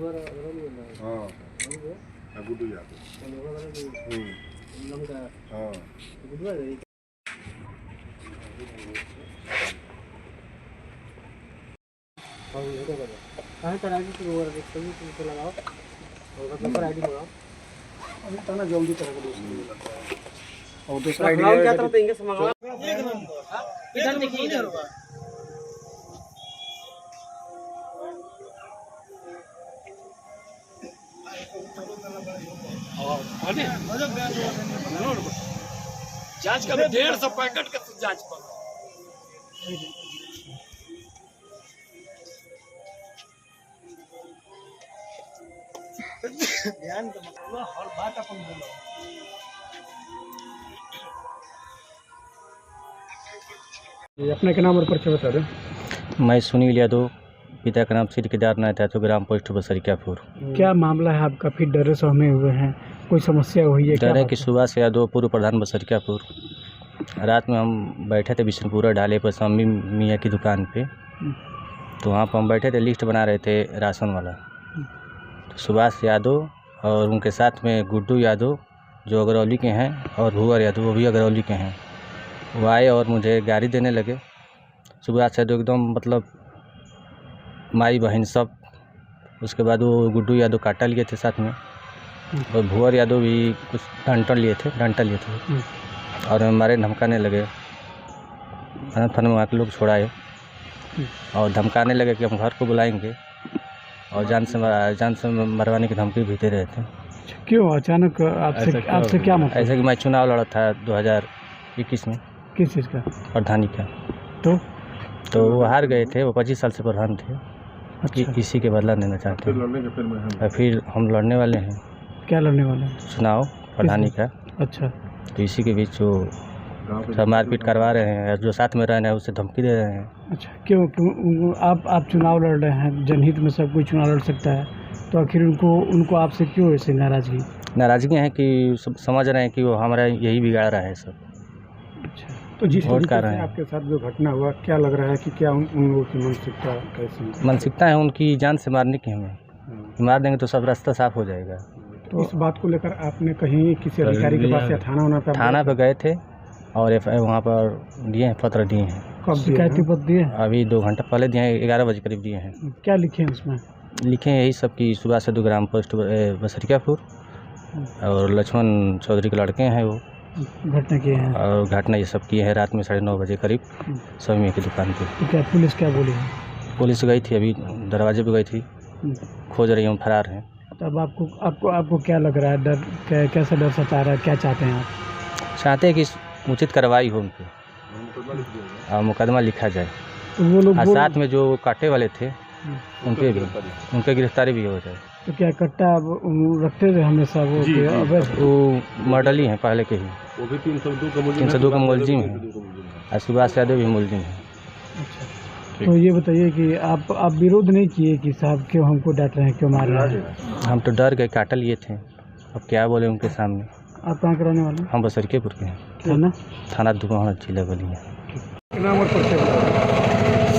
हाँ गुड्डू यादव। हाँ जल्दी तरह और दूसरा जांच कर 150 पैकेट का जांच कर ध्यान तो मतलब हर बात अपन बोलो। अपने के नाम और परिचय बता दो। मैं सुनील यादव, पिता का नाम श्री केदारनाथ यादव, ग्राम पोस्ट बसरिकापुर। क्या मामला है आपका? फिर डरे सहमे हुए हैं, कोई समस्या हुई है? डर है कि सुभाष यादव, पूर्व प्रधान बसरिकापुर। रात में हम बैठे थे बिशनपुरा ढाले पर शम्मी मियाँ की दुकान पे, तो वहाँ पर हम बैठे थे, लिस्ट बना रहे थे राशन वाला। तो सुभाष यादव और उनके साथ में गुड्डू यादव जो अगरौली के हैं, और भूवर यादव वो भी अगरौली के हैं। वो आए और मुझे गाड़ी देने लगे। सुभाष यादव एकदम मतलब माई बहन सब। उसके बाद वो गुड्डू यादव काटा लिए थे साथ में, और भूवर यादव भी कुछ डंटा लिए थे और हमारे धमकाने लगे। फन वहाँ के लोग छोड़ाए और धमकाने लगे कि हम घर को बुलाएंगे और जान से मरवाने की धमकी भी दे रहे थे। क्यों अचानक आपसे क्या मतलब? ऐसे कि मैं चुनाव लड़ा था 2021 में। किस चीज़ का? प्रधानी का। तो वो हार गए थे। वो 25 साल से प्रधान थे। अच्छा। इसी के बदला लेना चाहते हैं। फिर हम लड़ने वाले हैं। क्या लड़ने वाले हैं? चुनाव प्रधानी का। अच्छा। तो इसी के बीच वो सब मारपीट करवा रहे हैं, जो साथ में रहना है उससे धमकी दे रहे हैं। अच्छा, क्यों आप चुनाव लड़ रहे हैं? जनहित में सब कोई चुनाव लड़ सकता है, तो आखिर उनको आपसे क्यों ऐसे नाराज़गी है कि समझ रहे हैं कि वो हमारा यही बिगाड़ रहा है सब। अच्छा, तो जिस तरीके से आपके साथ जो घटना हुआ, क्या लग रहा है कि क्या उन लोगों की मानसिकता कैसी? मानसिकता है उनकी जान से मारने की। हमें मार देंगे तो सब रास्ता साफ हो जाएगा। तो इस बात को लेकर आपने कहीं किसी अधिकारी के पास या थाना पे गए थे और वहाँ पर दिए हैं, पत्र दिए हैं। कब शिकायती पत्र दिए? अभी 2 घंटा पहले दिए हैं, 11 बजे करीब दिए हैं। क्या लिखे हैं उसमें? लिखे हैं यही सब कि सुभाष यादव ग्राम पोस्ट बसरिकापुर और लक्ष्मण चौधरी के लड़के हैं, वो घटना किए हैं। और घटना ये सब किए हैं रात में 9:30 बजे करीब शम्मी की दुकान पे। तो क्या पुलिस क्या बोली है? पुलिस गई थी, अभी दरवाजे पे गई थी, खोज रही हूँ, फरार हैं। तब आपको क्या लग रहा है? डर कैसा डर सता रहा है? क्या चाहते हैं आप? चाहते हैं कि उचित कार्रवाई हो उन पर और मुकदमा लिखा जाए। तो वो लोग साथ में जो काटे वाले थे उनके गिरफ्तारी भी हो जाए। तो क्या कट्टा रखते थे हमेशा वो मॉडल ही हैं पहले के ही। वो भी 302 का मुलजिम है और सुभाष यादव भी मुलजिम है। अच्छा, तो ये बताइए कि आप विरोध नहीं किए कि साहब क्यों हमको डांट रहे हैं, क्यों मार रहे हैं? हम तो डर गए, काटा लिए थे, अब क्या बोले उनके सामने। आप कहाँ के रहने वाले? हम बसरिकापुर के हैं। थाना दुकान जिला बलिया।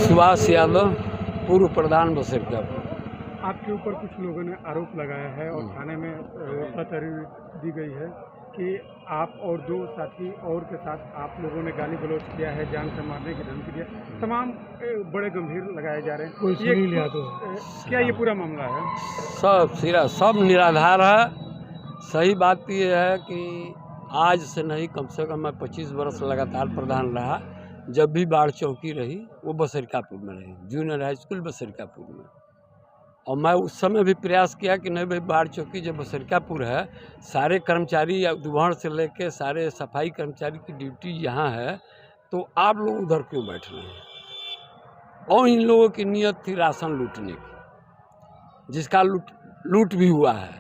सुभाष यादव, पूर्व प्रधान बसरिकापुर। आपके ऊपर कुछ लोगों ने आरोप लगाया है और थाने में तहरीर दी गई है कि आप और 2 साथी और के साथ आप लोगों ने गाली गलौज किया है, जान से मारने की धमकी दिया, तमाम बड़े गंभीर लगाए जा रहे हैं। कोई सुनील यादव, क्या ये पूरा मामला है? सब निराधार है। सही बात ये है कि आज से नहीं, कम से कम मैं 25 वर्ष लगातार प्रधान रहा। जब भी बाढ़ चौकी रही वो बसरिकापुर में रही, जूनियर हाई स्कूल बसरिकापुर में। और मैं उस समय भी प्रयास किया कि नहीं भाई, बाढ़ चौकी जब बसरिकापुर है, सारे कर्मचारी या दुहर से लेके सारे सफाई कर्मचारी की ड्यूटी यहाँ है, तो आप लोग उधर क्यों बैठ रहे हैं? और इन लोगों की नीयत थी राशन लूटने की, जिसका लूट भी हुआ है।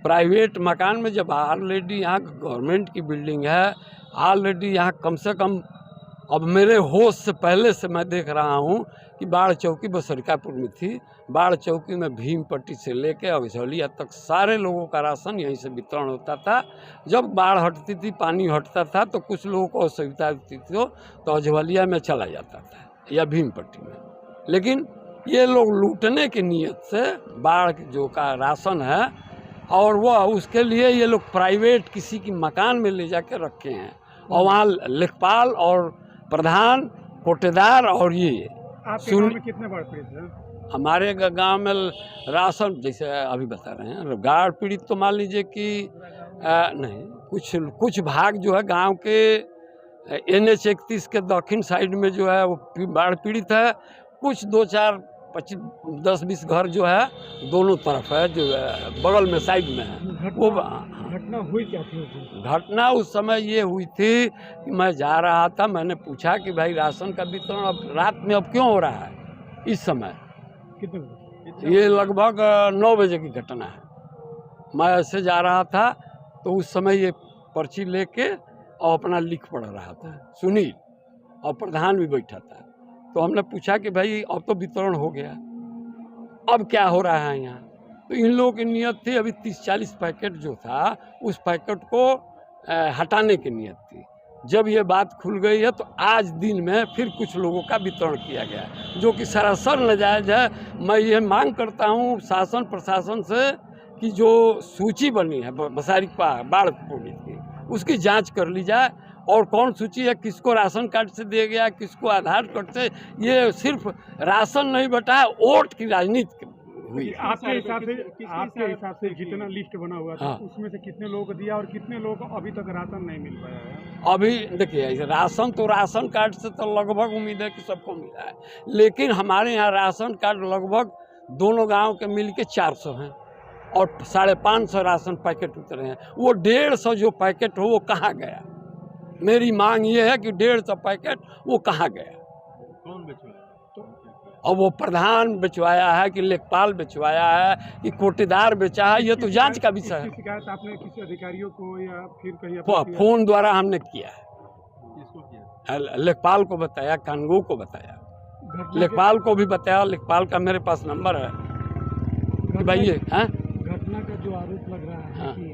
प्राइवेट मकान में जब ऑलरेडी यहाँ गवर्नमेंट की बिल्डिंग है, ऑलरेडी यहाँ कम से कम, अब मेरे होश से पहले से मैं देख रहा हूँ कि बाढ़ चौकी बसरिकापुर में थी। बाढ़ चौकी में भीम पट्टी से लेकर अगझौलिया तक सारे लोगों का राशन यहीं से वितरण होता था। जब बाढ़ हटती थी, पानी हटता था, तो कुछ लोगों को असुविधा होती थी तो अगझौलिया में चला जाता था या भीम पट्टी में। लेकिन ये लोग लूटने की नीयत से बाढ़ जो का राशन है और वह उसके लिए ये लोग प्राइवेट किसी की मकान में ले जाके रखे हैं और वहाँ लेखपाल और प्रधान कोटेदार और ये आपके गांव में कितने बाढ़ पीड़ित हैं? हमारे गांव में राशन जैसे अभी बता रहे हैं बाढ़ पीड़ित तो मान लीजिए कि नहीं कुछ भाग जो है गांव के NH 31 के दक्षिण साइड में जो है वो बाढ़ पीड़ित है। कुछ 2-4-25-10-20 घर जो है दोनों तरफ है जो है बगल में साइड में है। वो घटना हुई क्या थी? घटना उस समय ये हुई थी कि मैं जा रहा था, मैंने पूछा कि भाई राशन का वितरण अब रात में अब क्यों हो रहा है इस समय? कितने? ये लगभग 9 बजे की घटना है। मैं ऐसे जा रहा था तो उस समय ये पर्ची लेके और अपना लिख पढ़ रहा था सुनील, और प्रधान भी बैठा था। तो हमने पूछा कि भाई अब तो वितरण हो गया, अब क्या हो रहा है यहाँ? तो इन लोगों की नियत थी अभी 30-40 पैकेट जो था उस पैकेट को हटाने की नियत थी। जब ये बात खुल गई है तो आज दिन में फिर कुछ लोगों का वितरण किया गया जो कि सरासर नाजायज़ है। मैं ये मांग करता हूँ शासन प्रशासन से कि जो सूची बनी है बसारी बाढ़ पीड़ित की उसकी जांच कर ली जाए और कौन सूची है, किसको राशन कार्ड से दिया गया, किसको आधार कार्ड से। ये सिर्फ राशन नहीं बटा है, वोट की राजनीति हुई। आपके हिसाब से जितना लिस्ट बना हुआ था उसमें से कितने लोगों को दिया और कितने लोगों को अभी तक राशन नहीं मिल पाया है? अभी देखिए राशन तो राशन कार्ड से तो लगभग उम्मीद है कि सबको मिला है, लेकिन हमारे यहाँ राशन कार्ड लगभग दोनों गांव के मिल के 400 हैं और 550 राशन पैकेट उतरे हैं। वो 150 जो पैकेट हो वो कहाँ गया? मेरी मांग ये है कि 150 पैकेट वो कहाँ गया? कौन बेचवाया? और वो प्रधान बेचवाया है कि लेखपाल बेचवाया है कि कोटेदार बेचा है, ये तो जांच का विषय है। शिकायत आपने किसी अधिकारियों को या फिर कहीं फोन द्वारा हमने किया है। किसको किया? लेखपाल को बताया, कानगो को बताया, लेखपाल को भी बताया। लेखपाल का मेरे पास नंबर है कि भाई ये घटना का जो आरोप लग रहा है कि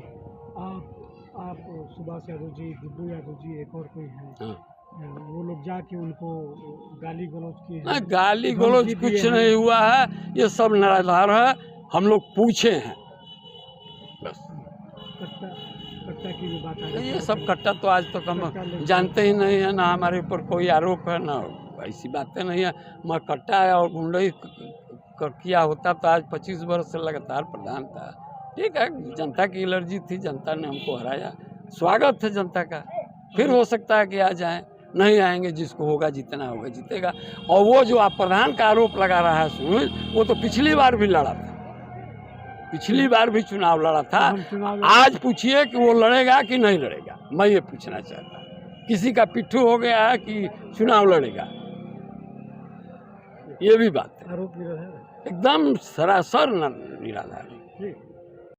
आप सुभाष यादव जी, गुड्डू यादव जी, एक और कोई है, वो लोग जाके उनको गाली गलौज किए हैं। गाली गलौज कुछ नहीं हुआ है, ये सब निराधार है। हम लोग पूछे हैं बस। कट्टा की भी बात है। ये सब कट्टा तो आज तक हम जानते ही नहीं है, ना हमारे ऊपर कोई आरोप है, ना ऐसी बातें नहीं है। मैं कट्टा है और गुंडई किया होता तो आज 25 वर्ष से लगातार प्रधान था। ठीक है, जनता की एलर्जी थी, जनता ने हमको हराया, स्वागत है जनता का। फिर हो सकता है कि आ जाएं, नहीं आएंगे, जिसको होगा जीतना होगा जीतेगा। और वो जो आप प्रधान का आरोप लगा रहा है सुनील, वो तो पिछली बार भी लड़ा था, पिछली बार भी चुनाव लड़ा था। आज पूछिए कि वो लड़ेगा कि नहीं लड़ेगा, मैं ये पूछना चाहता हूँ। किसी का पिट्ठू हो गया है कि चुनाव लड़ेगा, ये भी बात है। आरोप एकदम सरासर निराधार।